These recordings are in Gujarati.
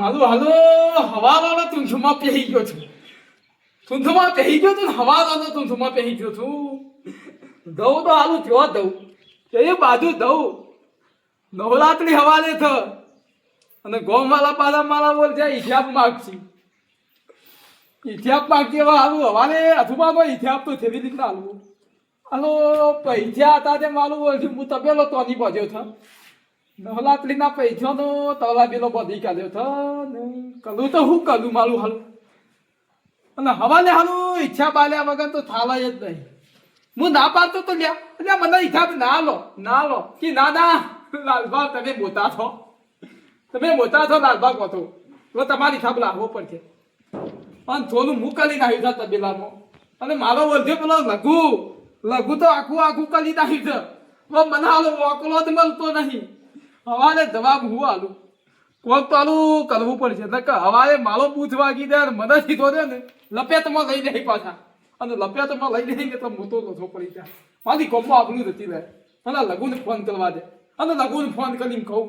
મારું હાલો હવારાનો તુંથમાં પહેરી ગયો છું. તુંથમાં પહેરી ગયો છું ને હવારાનો તુંથમાં પહેરી ગયો છું. દઉં તો હાલું જો દઉં એ બાજુ દઉં નવરાત્રી હવાલે થ અને ગોમાલા પાલા માલા બોલ જાય હિસાબ માગશી. હિસાબ માગતી હવે હાલું હવાલે અથુમાં હિસાબ તો થેવી રીતના હાલવું. હાલો પૈસા હતા તે મારું બોલશું હું તબેલો તો નહીં પહોંચ્યો था. નવરાત્રીના પૈસાનો તલા બેલો બધી કાઢ્યો था ને કલું તો હું કલું મારું હાલું. અને હવાલે હાલું ઈચ્છા બાલ્યા વગર તો થાલાય જ નહીં. હું ના પાડતો તો લ્યા એટલે મને હિસાબ ના લો કે ના લાલબા તમે મોટા છો. તમે મોટા છો લાલબા કહો તો તમારી હિસાબ લાવવો પડશે. અને થોડું હું કરી નાખ્યું છે તબેલામાં. અને મારો બોલજો પેલો લઘુ તો આખું કરી નાખ્યું છે. મને હાલો મોકલો જ મળતો નહીં. હવારે જવાબ હું આલું કોક તો આલું કરવું પડશે. એટલે હવારે મારો બૂથ વાગી દે મને સીધો દે ને લપેટમાં લઈ લે પાછા. અને લપેટમાં લઈ લે તો મોટો લોથો પડી જાય. મારી કોમમાં આપણું નથી લે. મને લઘુને ફોન કરવા દે. અને લઘુને ફોન કરીને કહું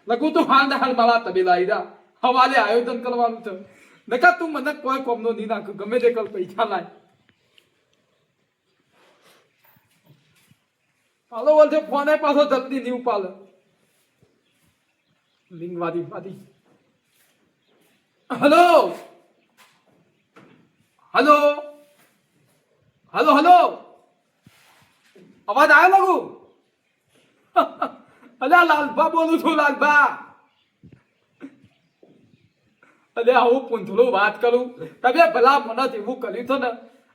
લઘુ તું હાલ મારા તબેલા આવી જા. હવારે આયોજન કરવાનું છે. નકા તું મને કોઈ કોમનો નહીં નાખ ગમે તે કલ પૈસા લાય. હાલો બોલશે ફોન પાછો જલ્દી નહીં ઉપાડે. લિંગ વાદી હલો હલો હલો હલો અવાજ આવ્યો લગુ. અલ્યા લાલભા બોલું છું લાલભા. અલ્યા હું પૂંછડું વાત કરું તમે ભલા મને એવું કર્યું છે ને.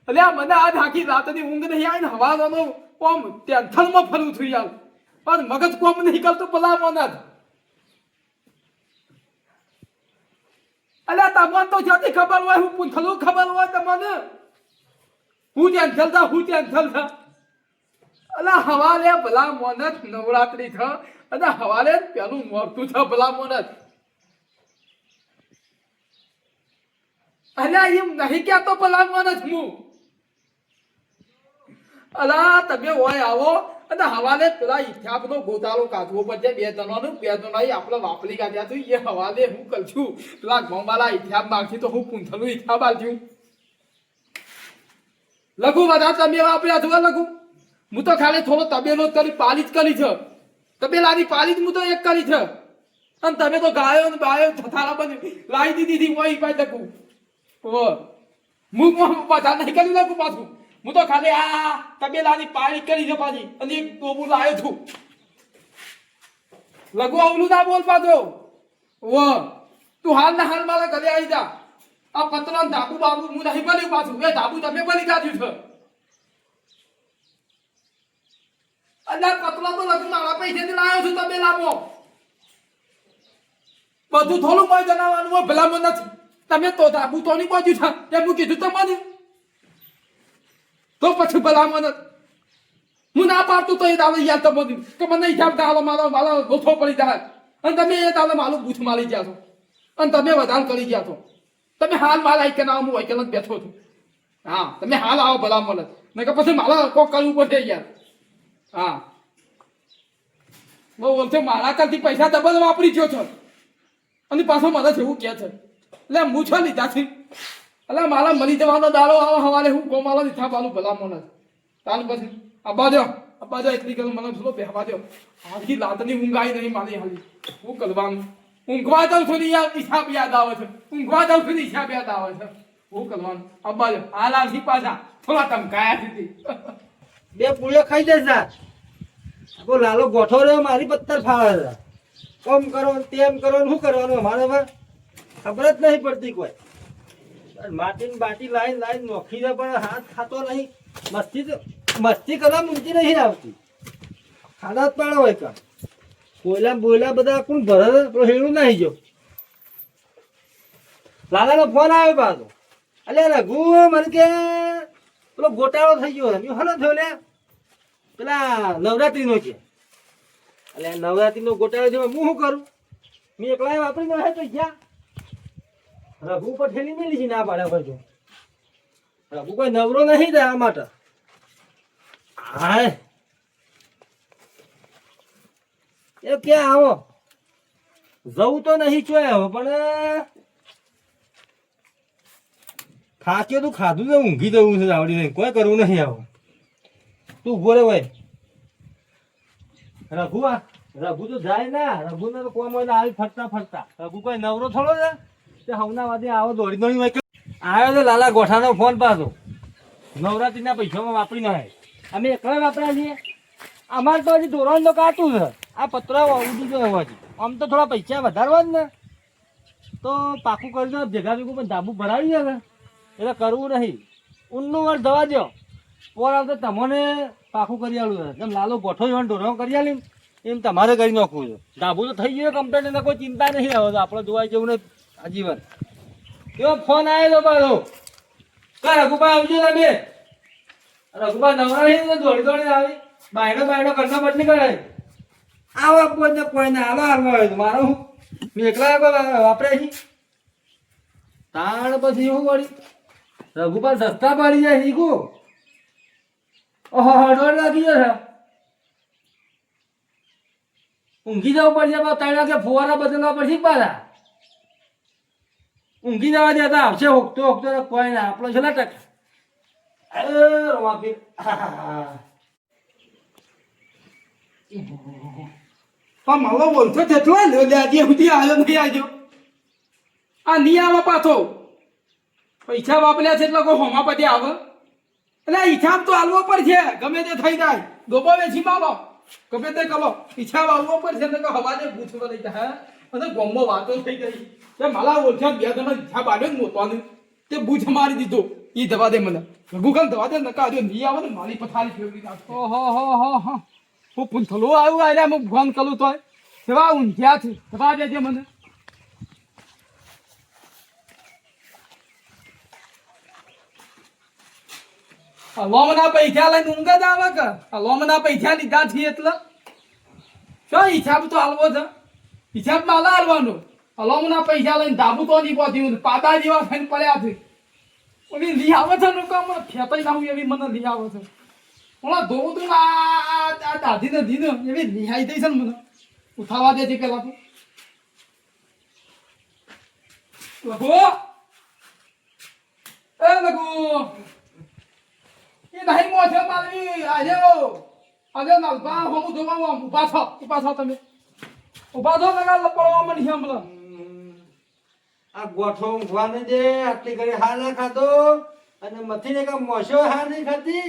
અલ્યા મને આજ આખી રાતની ઊંઘ નહીં આવી ને હવાનો કોમ ટેન્શનમાં ફરું છું યાર. પણ મગજ કોમ નહીં કરતું ભલા મને જ. અલ્યા તમને તો જ્યાંથી ખબર હોય હું પૂંછડું ખબર હોય તમને હું ટેન્શન થા. અલ્યા હવાલે ભલા મોન જ નવરાત્રી છે અને હવાલે પેલું નોરતું છે ભલા મોન જ. અલ્યા એમ નહીં કહેતો ભલા મોન જ હું. અલા તમે હોય આવો અને હવાલે પેલા ઇતિહાસનો ગોતાળો કાઢવો પડશે. બે જણાનું આપણે વાપરી કાઢ્યા હતું એ હવાલે હું કરશું. પેલા ગોમાલા ઇતિહાસ નાખી તો હું પૂંછલું ઇતિહાસ આલશું. લઘુ બધા તમે વાપર્યા છો લઘુ. હું તો ખાલી થોડો તબેલો કરી પાલી જ કરી છે. તબેલાની પાલી જ હું તો એક કરી છે. અને તમે તો ગાયો ને બાયો થથારા બની લાવી દીધી મોઈ પાઈ તકું. હું બધા નહીં કરી લખું પાછું. હું તો ખાલી આ તબેલાની પાળી કરી છે પાછી અને એક ટોબું લાવ્યો છું. લઘુ અવલું ના બોલ પાછો. તું હાલ ના હાલ મારા ઘરે આવી જા. આ પતરા ધાબુ બાબુ હું નહીં બન્યું પાછું. એ ધાબુ તમે બની કાઢ્યું છે. અને પતરા તો લઘુ મારા પૈસેથી લાવ્યો છું તબેલામાં. બધું થોડું કોઈ જણાવવાનું હોય ભલામાં નથી. તમે તો ધાબુ તો નહીં બાજુ છે એમ હું કીધું તમને. તો પછી ભલામણ હું ના પાડતું તો એ દાવે યાદ તમને કે મને હિસાબ દાલો મારો ગોથો પડી જાય. અને તમે એ દાવે મારું બૂથ મારી ગયા છો. અને તમે વધારે કરી ગયા છો. તમે હાલ મારા એક ના હું વૈકલ જ બેઠો છું. હા તમે હાલ આવો ભલામણ ને કે પછી મારા કોક કરવું પડશે યાર. હા બહુ બોલશે મારા કરતી પૈસા ડબલ વાપરી ગયો છો. અને પાછો મને જેવું કહે છે એટલે હું છો લીધા છે. એટલે મારા મરી જવાનો દાડો આવો હવારે હું ગોમાલો લીધા પાલું ભલામણ જ. તાલ પછી અબ્બા જો એટલી કરું મને થોડો બેહવા દો. આખી રાતની ઊંઘ આવી નહીં મારી હાલી. શું કરવાનું ઊંઘવા જાઉં છું ને યાર હિસાબ યાદ આવે છે. ઊંઘવા જાઉં છું ને હિસાબ યાદ આવે છે. શું કરવાનું અબ્બા જો હાલ આવતી પાછા થોડા ધમકાયા હતી. બે પૂળીઓ ખાઈ જશે. આખો લાલો ગોઠો રહ્યો મારી પત્તર ફાવે છે. કોમ કરો તેમ કરો શું કરવાનું અમારે ખબર જ નહીં પડતી કોઈ. માટીની બાટી લાઈન નોખી દે પણ હાથ ખાતો નહીં. મસ્તી કરવા મૂકતી નહીં આવતી. ખાડા જ પાડો હોય કા કોયલા બોયલા બધા કોણ ભરે તો હેડું નહીં જો. લાલાનો ફોન આવ્યો પાછો. અલે રઘુ મને કે પેલો ગોટાળો થઈ ગયો. મેં હલો થયો લે પેલા નવરાત્રીનો છે. એટલે નવરાત્રીનો ગોટાળો છે હું શું કરું. મેં એકલા વાપરી ન તો ગયા રઘુ પઠેલી મેલી છે ના પાડ્યા કરજો. રઘુ કોઈ નવરો નહીં થાય આ માટે. હા એ ક્યાં આવો જવું તો નહીં ચોય હવે પણ થાક્યો તું ખાધું તો ઊંઘી જવું છે આવડી નહીં કોઈ કરવું નહીં આવું તું ઉભો રે ભાઈ રઘુ તો જાય ના રઘુ ને તો કોમ હોય આવી ફરતા ફરતા રઘુ કોઈ નવરો થોડો છે તે હવના વાદે આવો દોડી દોડી આવ્યો તો લાલા ગોઠાનો ફોન પાછો નવરાત્રીના પૈસામાં વાપરી ના અમે એકલા વાપર્યા છીએ અમારે તો હજી ધોરણ તો કાચું છે આ પતરા ઉડી ગયો હોવાથી આમ તો થોડા પૈસા વધારવા જ ને તો પાકું કરી દો ભેગા ભેગું પણ ધાબુ ભરાવી જાય એટલે કરવું નહીં ઊનનું વાર દવા દો પોર આવતો તમને પાકું કરી આલું છે જેમ લાલો ગોઠો જવાનું ઢોરણ કરી આલી એમ તમારે કરી નાખવું છે ધાબુ તો થઈ ગયો કમ્પ્લેટ એને કોઈ ચિંતા નહીં આવે તો આપણે જોવા જેવું નહીં આજીવન એવો ફોન આવ્યો તો પાછો કા રઘુભાઈ આવજો તમે રઘુભાઈ નવરા નહીં દોડી દોડી આવી બાયડો કરના બદલી કરે આવો કોઈ કોઈ ને હાલો હાલવા આવ્યો મારો હું એકલા વાપરે છે તાણ પછી એવું વળી રઘુભાઈ સસ્તા પડી જાય શીખું ઓહો દોડ લાગી ગયો ઊંઘી જવું પડશે ત્રણ વાગે ફુવારા બદલવા પડશે પાછા ઊંઘી જવા દેતા આવશે હોકતો કોઈ ના આપણો છે ને ટક વાપી પણ મારો બોલતો થતો આજે સુધી આવ્યો નહીં આવ્યો આ નહીં આવે પાછો પૈસા વાપર્યા છે એટલે કોઈ હોમા પતિ આવે એટલે હિસાબ તો હાલવો પડશે ગમે તે થઈ જાય ગોબો વેચી માલો ગમે તે કરો હિસાબ હાલવો પડશે ને હવાને પૂછવા લઈ જાય અને ગોમો વાતો થઈ ગઈ તે માલા ઓળખ્યા બે જણા હિસાબ આવ્યો ને મોતવાનું તે બૂછ મારી દીધો એ દવા દે મને રઘુકાંત દવા દે નકા આવ્યો નહીં આવે ને મારી પથારી ફેરવી નાખો હો હું પૂંથલો આવ્યું આરે હું ફોન કરું તો સેવા ઊંઘ્યા છે દવા દેજે મને લોમના પૈસા લઈને ઊંઘ જ આવે કે લોમના પૈસા લીધા છે એટલે શું હિસાબ તો હાલવો છે હિસાબ માં હાલવાનો લોમના પૈસા લઈને ધાબુ તો નહીં પહોંચ્યું પાતા જેવા થઈને પડ્યા છે ઓલી લઈ આવે છે ને કામ ફેતાઈ નાખું એવી મને લઈ આવે છે હમણાં ધોવું તું આ દાદી ને દીને એવી નિહાઈ દઈ છે ને મને ઉઠાવા દે છે પેલા તો લગો એ લગો એ નહીં મોછે માલવી આજે નાલપા હું જોવા ઉભા છો તમે ઉભા છો લગા પડવા મને હમણાં આ ગોઠો ઊંઘવાને દે આટલી ઘડી હા ના ખાતો અને મથી ને કામ મોશો હા નહીં ખાતી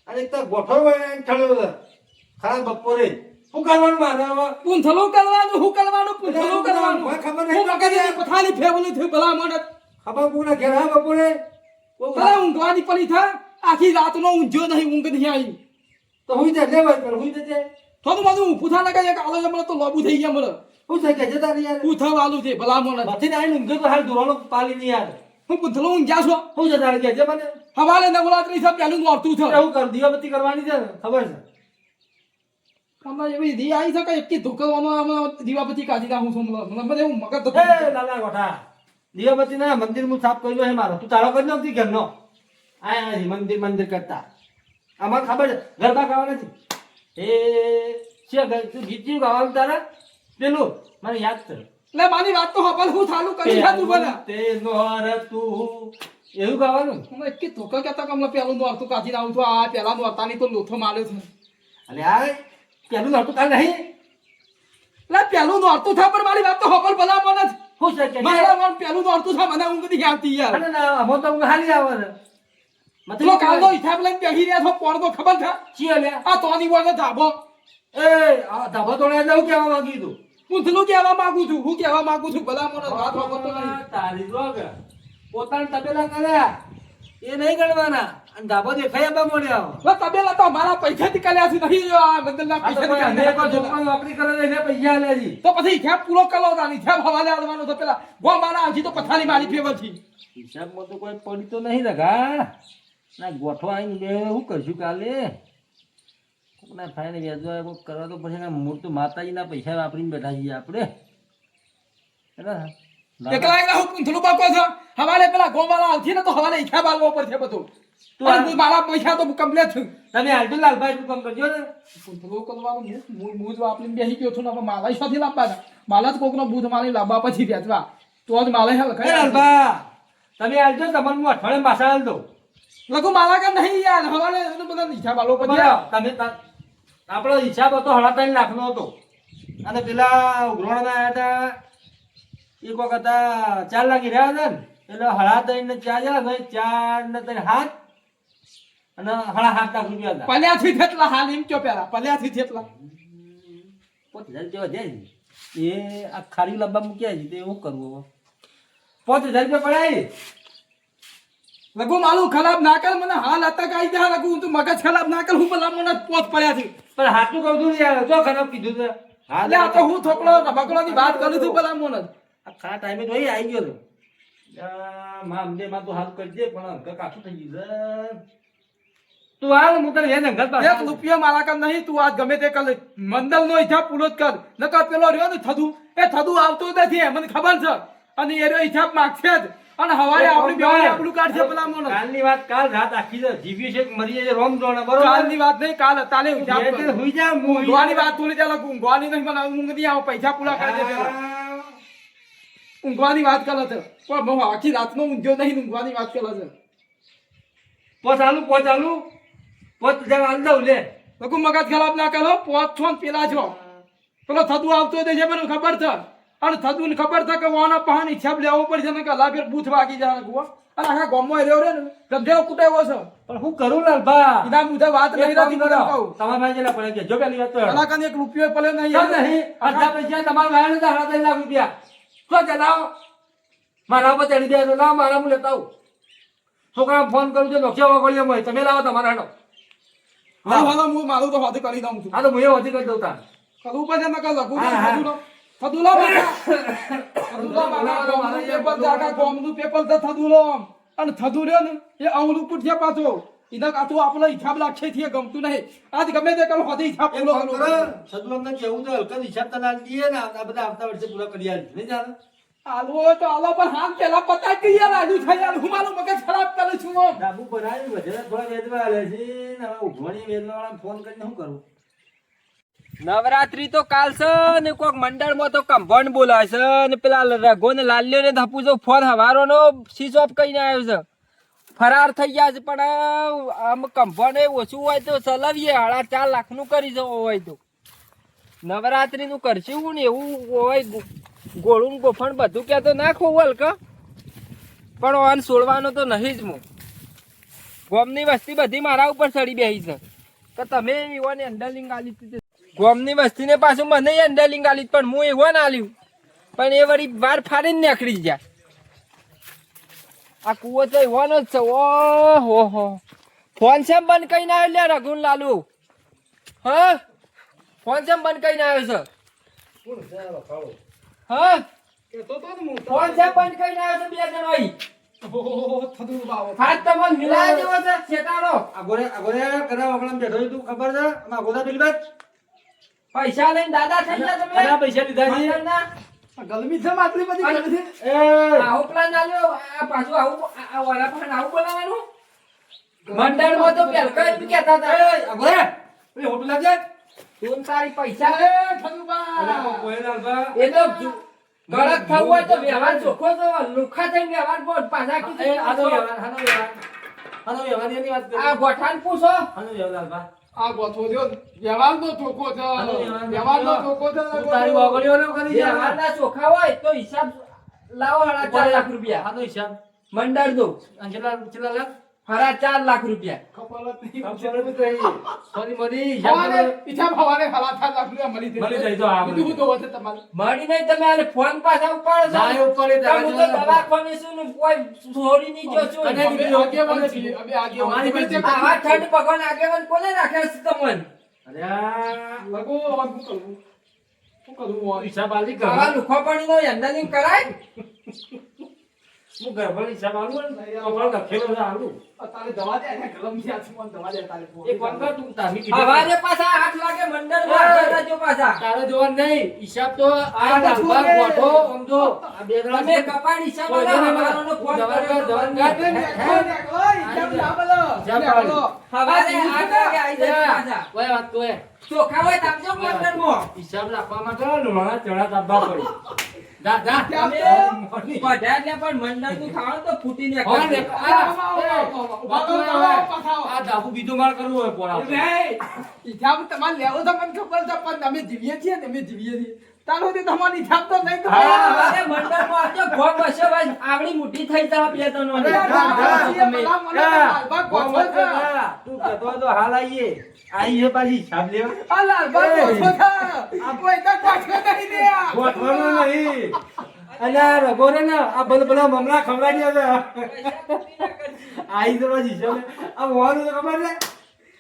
અને એક તો ગોઠો ઠળ્યો છે ખરા બપોરે શું કરવાનું મારે પૂંથલું કરવાનું શું કરવાનું પૂંથલું કરવાનું ખબર નહીં પથારી ફેવલું થયું ભલા મને ખબર પૂરા ઘેર હા બપોરે ભલા ઊંઘવાની પડી થા આખી રાતનો ઊંઘ્યો નહીં ઊંઘ નહીં આવી તો હુઈ જાય લેવાય પણ હુઈ જજે થોડું બધું પૂછા લગાય એક આલો મને તો લોબુ થઈ ગયા મને શું થાય કે જતા નહીં યાર પૂછા વાલું છે ભલા મને મથી આવીને ઊંઘ્યો તો હાલ ધોરણો પાલી નહીં યાર હું પૂછલો ઊંઘ્યા છો શું જતા કે જે મને હવાલે નવરાત્રી સબ પેલું નોરતું છે એવું કર દીવાબત્તી કરવાની છે ને ખબર છે તમને એવી દી આવી શકે એક ધોકવાનો દીવાબત્તી કાઢી નાખું છું મને એવું મગજ તો એ લાલા ગોઠા દીવાબત્તી ના મંદિર હું સાફ કર્યો છે મારો તું તારો કરી નાખતી ઘરનો આ મંદિર કરતા અમારે ખબર છે ગરબા ગાવા નથી તું ગીત જેવું ગાવાનું તારા પેલું મને યાદ છે એટલે મારી વાત તો હબલ હું ચાલુ કરી તું બના તે નોર તું એવું ગાવાનું હું એક ધોકા કહેતા કે હમણાં પેલું નોરતું કાઢી નાખું છું આ પેલા નોરતાની તો લોથો માર્યો છે અરે આ પેલું નોરતું કાઢ નહીં એટલે પેલું નોરતું થાય પણ મારી વાત તો હબલ ભલા મને શું છે કે મારા મન પેલું નોરતું થાય મને ઊંઘ નથી આવતી યાર અરે ના અમો તો ઊંઘ હાલી આવે છે મતલબ કાલનો હિસાબ લઈને બેસી રહ્યા છો પડતો ખબર છે ચીએ લે આ તોની બોલે ધાબો એ આ ધાબા તોડે જવું કેવા માંગી તું પૂછલું કહેવા માંગુ છું હું કહેવા માંગુ છું ભલા મને વાત વાપરતો નહીં તારી રોગ પોતાના તબેલા કર્યા એ નહીં ગણવાના અને ધાબો દેખાય આપવા મળ્યા તબેલા તો અમારા પૈસાથી કર્યા છે નહીં જો આ મંદિરના પૈસા નોકરી કરે છે એને પૈસા લે છે તો પછી હિસાબ પૂરો કરો તાની હિસાબ હવાલે આવવાનો તો પેલા ગો મારા આજી તો પથારી મારી ફેવર થી હિસાબમાં તો કોઈ પડી તો નહીં લગા ના ગોઠવા આવીને બે શું કરશું કાલે ના થાય ને વ્યાજવા કોઈ કરવા તો પછી મૂળ તો માતાજીના પૈસા વાપરીને બેઠા છીએ આપણે એકલા એકલા હું પૂંથલું બાકો છો હવાલે પેલા ગોવાળા આવતી ને તો હવાલે હિસાબ આલવો પડશે બધું તું અરે તું મારા પૈસા તો કમ્પ્લીટ થયું. તમે હાલજો લાલભાઈ તું કામ કરજો ને પૂંછડું કરવાનું હું જ વાપરીને બેસી ગયો છું ને હવે માલા શાથી લાવવાના? માલા જ કોકનો બૂથ મારી લાવવા પછી વેચવા. તો જ માલા હે એ લખાય. લાલભા તમે હાલજો તમારે હું અઠવાડિયે પાછા હાલ દઉં લખો માલા કે નહીં યાર હવારે એનો બધા નીચા બાલો પછી બરાબર. તમે આપણો હિસાબ હતો 3.5 લાખનો હતો અને પેલા ઉઘરાણમાં આવ્યા હતા એક વખત 4 લાખ રહ્યા હતા ને એટલે 3.5 ને 4 જણા ભાઈ 4 ને 3 7 અને 7.5 લાખ રૂપિયા હતા પલ્યાથી થેટલા હાલ એમ કયો પેલા પલ્યાથી થેટલા 5000 જેવા જાય છે. એ આ ખારી લબ્બા મૂક્યા છે તે એવું કરવું હવે 5000 રૂપિયા પડાય લગુ માલું ખરાબ ના કર મને હાલ અટક આવી જા લગુ તું મગજ ખરાબ ના કર હું ભલા મને પોત પડ્યા છે. પણ હાથું કહું છું યાર જો ખરાબ કીધું છે એટલે આ તો હું થોકડો રબકડોની વાત કરું છું ભલા મને આ ખરા ટાઈમે તો અહીં આવી ગયો તો માં અમને માં તો હાથ કરી દે પણ અંક કાઠું થઈ ગયું છે તું હાલ હું તને એને ઘર એક રૂપિયા મારા કર નહીં તું આજ ગમે તે કર મંડળ નો હિસાબ પૂરો જ કર નકર પેલો રહ્યો ને થદુ એ થદુ આવતો નથી મને ખબર છે અને એનો હિસાબ માગશે જ અને હવારે આપણી બેવાને આપણું કાઢશે ભલા મને કાલની વાત કાલ રાત આખી છે જીવ્યું છે કે મરી જાય રોમ જોણે બરોબર કાલની વાત નહીં કાલ તાલે હિસાબ એ તો હુઈ જા હું ઊંઘવાની વાત થોડી ચાલે ઊંઘવાની નહીં મને ઊંઘ નહીં આવે પૈસા પૂરા કરી દે પેલા ઊંઘવાની વાત કરે છે પણ હું આખી રાતનો ઊંઘ્યો નહીં ઊંઘવાની વાત કરે છે પોચ આલુ પોચ જણ આલ દઉં લે લગુ મગજ ખરાબ ના કરો પોત છો ને પેલા છો પેલો થદુ આવતો જ છે મને ખબર છે અને થદુ ને ખબર છે કે વાના પહાણ હિસાબ લેવો પડશે ને કે લા ફેર બૂથ વાગી જાય ગુવા અને આખા ગામમાં રહ્યો રે ને ધમધેલો કુટાયો છે પણ હું કરું લાલભા ઇના મુદ્દા વાત નહીં રહેતી મને કહું તમારા ભાઈ જેલા પડે કે જો પેલી વાત તો કલાકાને એક રૂપિયો પડે નહીં કેમ નહીં અડધા પૈસા તમારા ભાઈ ને 3.5 લાખ રૂપિયા તો ચલાવો મારા ઉપર ચડી જાય તો લાવ મારા હું લેતા આવું છોકરા ફોન કરું છું નોખિયા વગળ્યો હોય તમે લાવો તમારા હાડો હાલો હાલો હું મારું તો વાત કરી દઉં છું હા તો હું એ વધી કરી દઉં તાર કરું પછી ન કર લગુ હા, હા. થદુલો થદુલો મારા પેપર જાગા કોમનું પેપર તો થદુલો અને થદુ રહ્યો ને એ અવલું પૂછ્યા પાછો ઇના કાતો આપણો હિસાબ લાખે થી ગમતું નહીં આજ ગમે તે કરો હોદી હિસાબ પૂરો કરો સદુલમને કેવું તો હલકા હિસાબ તને આલી દઈએ ને આ બધા આવતા વર્ષે પૂરા કરી આલી નહીં જાણે આલો હોય તો આલો પણ હાથ પેલા પતા કે યાર આજુ થઈ યાર હું મારું મગજ ખરાબ કરું છું હું ડાબુ બનાવી વધે થોડા વેદવા આલે છે ને હવે ઉઘવાણી વેદવાળાને ફોન કરીને શું કરું નવરાત્રી તો કાલ છે ને કોક મંડળમાં તો કંભણ બોલાય છે ને પેલા રઘો ને લાલ્યો ને ધપુ જો ફોન હવારો નો સ્વિચ ઓફ કરીને આવ્યો છે ફરાર થઈ ગયા છે પણ આમ કંભણ એ ઓછું હોય તો ચલાવીએ 4.5 લાખ નું કરી જવો હોય તો નવરાત્રી નું કરશું હું ને એવું હોય ગોળું ગોફણ બધું કે તો નાખો વલ કે પણ ઓન છોડવાનો તો નહીં જ હું ગોમની વસ્તી બધી મારા ઉપર ચડી બેહી છે કે તમે એવાને અંડરલિંગ આલી દીધી ગોમની વસ્તીને પાછું મને અંડરલિંગ આલી પણ હું એવો ના આલ્યું પણ એ વળી વાર ફાડીને નીકળી ગયા આ કુવો તો એવાનો જ છે ઓહો ફોન સેમ બંધ કરીને આવ્યો લે રઘુન લાલુ હા ફોન સેમ બંધ કરીને આવ્યો છે હા તો હું ફોન સેમ બંધ કરીને આવ્યો છે બે જણ અહીં ઓહો થદુ બાવો હાથ તમને મિલાય જેવો છે છેટાડો આગોરે કરા વગળામાં બેઠો છે તું ખબર છે આમાં આગોદા પેલી વાત પૈસા લઈને દાદા થઈ ગયા તમે કરા પૈસા લીધા છે મંડળના? ગલમી છે માતલી બધી ગલમી છે એ આવો પ્લાન આલ્યો આ પાછું આવું આ વાળા પણ આવું બોલાવાનું મંડળમાં તો પેલકા એમ કહેતા હતા આગોરે એ હોટલ લાગે તું તારી પૈસા એ થદુ બા કોઈ લાલભા એ તો ગળત થવું હોય તો વ્યવહાર ચોખ્ખો તો લુખા થઈને વ્યવહાર બોલ પાછા એ કીધું આનો વ્યવહાર એની વાત કરી આ ગોઠાન પૂછો આનો વ્યવહાર લાલભા આ ગોથો જો વ્યવહારનો ચોખ્ખો છે વ્યવહારનો ચોખ્ખો છે તું તારી વાગડીઓનો કરી જા વ્યવહારના ચોખ્ખા હોય તો હિસાબ લાવો 4.5 લાખ રૂપિયા આનો હિસાબ મંડળ દો અંજલા લાખ 4.5 લાખ રૂપિયા ખબર જ નહીં સોરી મરી હવારે હિસાબ હવારે હલા થાર લાખ રૂપિયા મળી જાય તો આ બીજું તો વધે તમારે મળી નહીં તમે આને ફોન પાછા ઉપાડો છો ના, ઉપાડી દે. તમે તો દવાખાને શું ને કોઈ છોડી નહીં જો છો કને અમે આગેવાન છીએ, અમે આગેવાન. અમારી અમે જે આવા ઠંડ ભગવાન આગેવાન કોને રાખ્યા છે તમને અરે આ લગો હવે શું કરું હું હિસાબ આલી આવા કર લુખો પાણીનો હેન્ડલિંગ કરાય હું ગરબડ હિસાબ આલું ને કપડ લખેલો છે આલું તારે દવા દે ને ગરમ છે આ શું દવા દે તારે એક વાત કર તું તામી કીધું હવારે પાછા 8 વાગે મંડળ માં જો પાછા તારે જોવાનું નહીં હિસાબ તો આ આ તો લાલભા શું ગોઠો સમજો આ બે તમે કપાડ હિસાબ આલા હવારોનો ફોન કર્યો તો ગાડે ને કોઈ ને કોઈ હિસાબ ના બોલો હિસાબ લે, પાડી. બોલો. હવારે આ આઠ વાગે આઈ જશે પાછા. કોઈ વાત કોઈ ચોખા હોય તો આપજો મંડળમાં. હિસાબ રાખવા માટે લોણા ચણા તાપવા પડી. જા જા ત્યાં તમે પઢાય એટલે પણ મંડળનું ખાવાનું તો ફૂટી ને હા, ને, પાછા આ ડાબુ બીજો માળ કરવું હોય પોળા હિસાબ તમારે લેવો તો મને ખબર છે પણ અમે જીવીએ છીએ ને અમે જીવીએ છીએ તારો તે તમારી હિસાબ તો નહીં હા, ખબર. હવારે મંડળમાં આવજો. ગોળ બસો ભાઈ આવડી મોટી થઈ જા બે ત્રણ અરે, વાગે. ના, ના, જા, ના, પેલા મને લાલબાગ ગોઠવો છે. તું કહેતો હોય તો હાલ આવીએ આવીએ પાછી હિસાબ લેવા આ લાલબાગ ગોઠવો છે. આ કોઈ તો ગોઠવો નહીં લે આ. ગોઠવાનું નહીં અલ્યા રઘો રે ને આ ભલા મમરા ખવડાવી દે આઈ તો પાછી હિસાબ લે. આ હોવાનું તો ખબર છે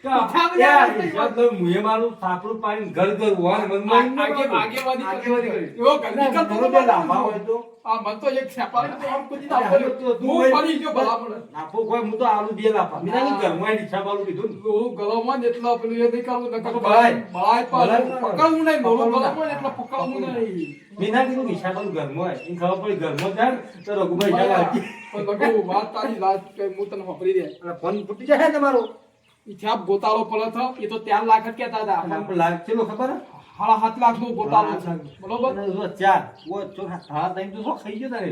હિસાબ લે. હિસાબ તો મુએ મારું થાપડું પાડીને ઘર ઘર હોવાનું મનમાં આગેવાની આગેવાની કરી. કરી. એવો ઘર નીકળતો બરોબર તો લાંબા હોય તો આ મન તો એક સેપારી તો આમ કુદી ના તું પડ્યો. હું હોય- ફરી ગયો ભલા પડે. નાપો કોઈ હું તો આલુ બે લાપા મેં કીધું ઘરમાં હિસાબ આલુ કીધું ને. હું ગળામાં ને એટલા પેલું એ નહીં કરવું નકર બળાય. બળાય પણ બળાય. પકડવું નહીં મોડું પકડવું ગળામાં ને એટલે પકડવું નહીં. મેં ના કીધું કે હિસાબ આલુ ઘરમાં હોય એને ખબર પડી ઘરમાં જાય ને તો રઘુભાઈ હિસાબ આપી. પણ લગુ વાત તારી લાજ કે હું તને વાપરી દે અને ફોન ફૂટી જાય ને તમારો હિસાબ ગોતાળો પડે છે એ તો 3 લાખ જ કહેતા હતા અને આપણે લાગ ચેલો ખબર હે? 7.5 લાખ નો ગોતાળો છે બરોબર અને જો ચાર ઓ ચો હા તઈ તો શું ખાઈ ગયો તારે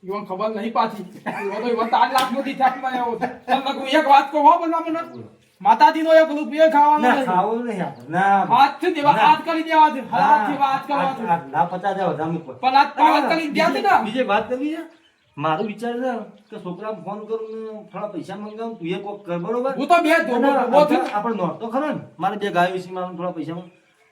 ઈવન ખબર નહીં પાછી ઈવન તો ઈવન 3 લાખ નો હિસાબમાં આવ્યો છે પણ લગુ એક વાત કહો હો બધા મને માતાજીનો એક રૂપિયો ખાવાનો ના નહીં. ખાવું નહીં આપણે. ના હાથથી દેવા ના. હાથ કરી દેવા છે હાથથી વાત કરવા છે ના 50,000 વધારે મૂકો. પણ આ પાવત કરી દે છે ને બીજે વાત કરવી છે મારું વિચાર છે કે છોકરાને ફોન કરું ને થોડા પૈસા મંગાવું તું એ કોક કર બરોબર હું તો બે ધોબો ઉભો છું. આપણે નોટ તો ખરો ને મારે બે ગાયો વિશે મારું થોડા પૈસા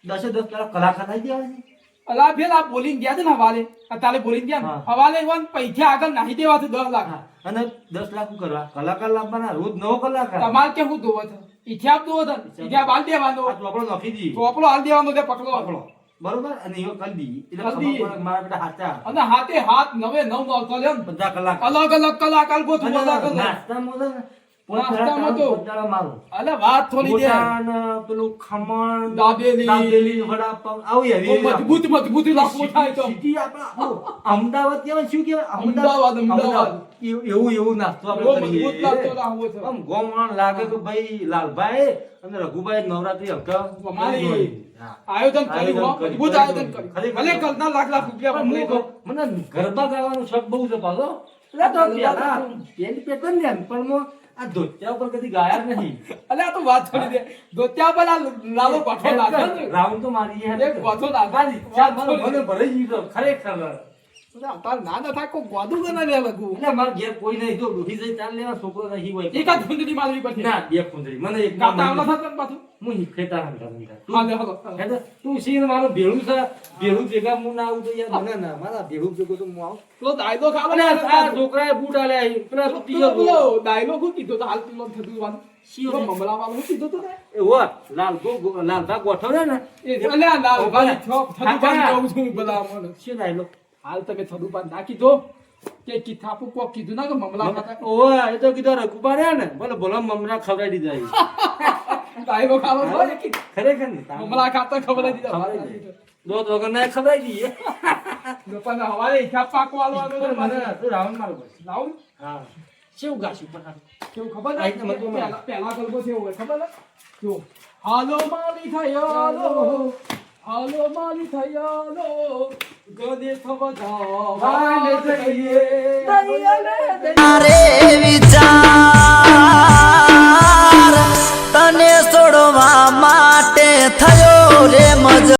10 તારા કલાકાર નાખી દેવા છે અલા ભેલ આ બોલીને ગયા છે ને હવાલે તારે બોલીને ગયા ને હા. હવાલે ઈવન પૈસા આગળ નાખી દેવા છે 10 લાખ હા, અને 10 લાખ શું કરવા કલાકાર લાવવાના રોજ 9 કલાકાર તમારે કેવું દોવો છે હિસાબ દોવો છે હિસાબ હાલ દેવાનો આ ચોપડો નાખી દી ચોપડો હાલ દેવાનો તે પકડો પકડો બરોબર અને એવો કરી દી એટલે કરી ખબર દી. પડે કે મારા બેટા હાચા અને હાથે હાથ 9 નોરતો લ્યો ને. બધા કલાક અલગ અલગ કલાકાર ગોઠવો અને અલગ અલગ નાસ્તામાં છે ને, નાસ્તામાં તો પોતાના મારું અલે વાત થોડી દે ગોટાન, પેલું ખમણ દાબેલી. દાબેલી વડાપાવ આવું બહુ heavy મજબૂત મજબૂત લાખો થાય તો સિટી આપણા અમદાવાદ કહેવાય શું કહેવાય અમદાવાદ. એવું નાસ્તો બહુ આપણે મજબૂત કરીએ લાગતો લાવો છે આમ ગોમણ લાગે કે ભાઈ લાલભાઈ અને રઘુભાઈ નવરાત્રી હપ્તા અમારી આયોજન કર્યું હો, આયોજન મજબૂત કર્યું. આયોજન કર્યું ખરેખર. ભલે કલ્પના લાખ રૂપિયા પણ પણ હું કહું, મને ગરબા ગાવાનો શોખ બહુ છે પાછો એટલે તો પહેલા પેલી પેટર્ન ને પણ હું આ ધોતિયા ઉપર કદી ગાયા જ નહીં અલે આ તો વાત છોડી દે ધોતિયા પર આ લાલો ગોઠવો લાગે ને. રાઉન્ડ તો મારી એક ગોઠવો લાગે. ચાલ મને ભરાઈ ગયું તો ખરેખર અલે તાર ના ના થાય કોઈ ગોદું તો ના લે લગું. એટલે મારા ઘેર કોઈ નહીં જો ડૂહી જાય ચાલ લેવા છોકરો નહીં હોય એક જ ફૂંદરી મારવી પડશે. ના બે કુંદરી મને એક કાંટા આવડા થશે ને પાછું. હું હિખેતા હંતા હા, લે, હાલો. તું સીન મારું ભેળું છે ભેળું ભેગા હું ના આવું તો યાર મને ના મારા ભેળું ભેગું તો હું આવું પેલો દાયલો ખાવા અને લે, આ છોકરાએ બૂટ આલ્યા અહીં. પેલા પેલો પેલો દાયલો શું કીધું તો હાલ પેલો થતું વાનું. શિયો પેલો ને? મમરા વાળો શું કીધું તું તે? લાલભા ગોઠવડે ને અલે આ લાલભાઈ હા, થદુપાન હા. જાઉં છું બધા મને. શું ડાયલો હાલ તમે થદુપાન નાખી દો કે કીથાપુ કોક કીધું ના કે મમરા ખાતા ઓવા એ તો કીધું રઘુબા રહ્યા ને બોલે ભલો મમરા ખવડાવી દીધા અહીં. દાયલો ખાવા હોય ને કે ખરેખર ને મમરા ખાતા ખબર દીધા ખવડાવી દીધા. દોધ વગર ના ખવડાવી દઈએ પણ હવારે હિસાબ પાકવાનો હતો મને તું રાઉન્ડ મારો બસ. લાવું હા કેવું ગાશું પણ આ? કેવું ખબર આ રીતે મતલબ પહેલા પહેલા ગલ્પો છે હોય ખબર છે જો હાલો માલી થયાલો હાલો માલી થયાલો ગદે થવા જાવ વાલે જઈએ. દરિયાને અરે